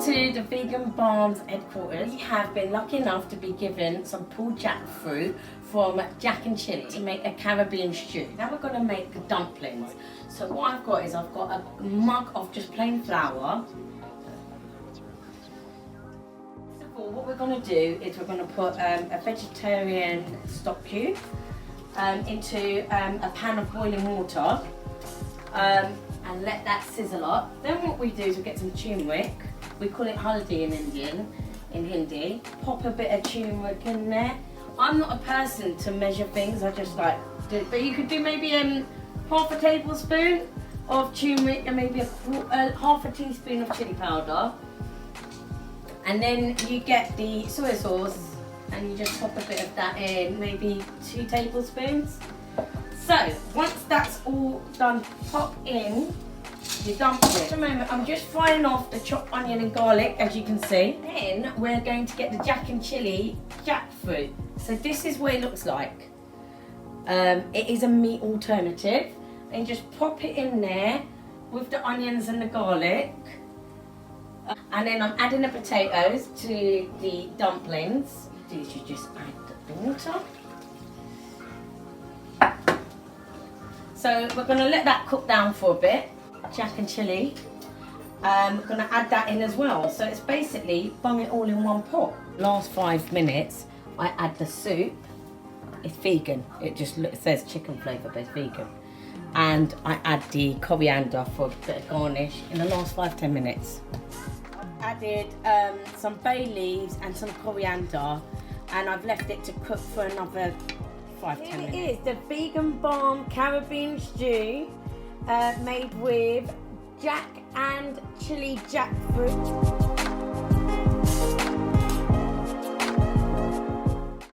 to the Vegan Barns headquarters. We have been lucky enough to be given some pulled jackfruit from Jack and Chill to make a Caribbean stew. Now we're going to make the dumplings. So what I've got is I've got a mug of just plain flour. First of all, what we're going to do is we're going to put a vegetarian stock cube into a pan of boiling water. And let that sizzle up. Then what we do is we get some turmeric. We call it haldi in Hindi. Pop a bit of turmeric in there. I'm not a person to measure things, I just like do it. But you could do maybe half a tablespoon of turmeric and maybe half a teaspoon of chili powder. And then you get the soy sauce and you just pop a bit of that in, maybe 2 tablespoons. So, once that's all done, pop in your dumplings. At the moment, I'm just frying off the chopped onion and garlic, as you can see. Then, we're going to get the jack and chili jackfruit. So this is what it looks like. It is a meat alternative. And just pop it in there with the onions and the garlic. And then I'm adding the potatoes to the dumplings. You just add the water. So we're going to let that cook down for a bit. Jack and chili. We're going to add that in as well. So it's basically bung it all in one pot. Last 5 minutes, I add the soup. It's vegan. It says chicken flavour, but it's vegan. And I add the coriander for a bit of garnish in the last 5-10 minutes. I've added some bay leaves and some coriander, and I've left it to cook for another 5-10 minutes. Here it is, the Vegan Barn Caribbean stew made with jack and chili jackfruit.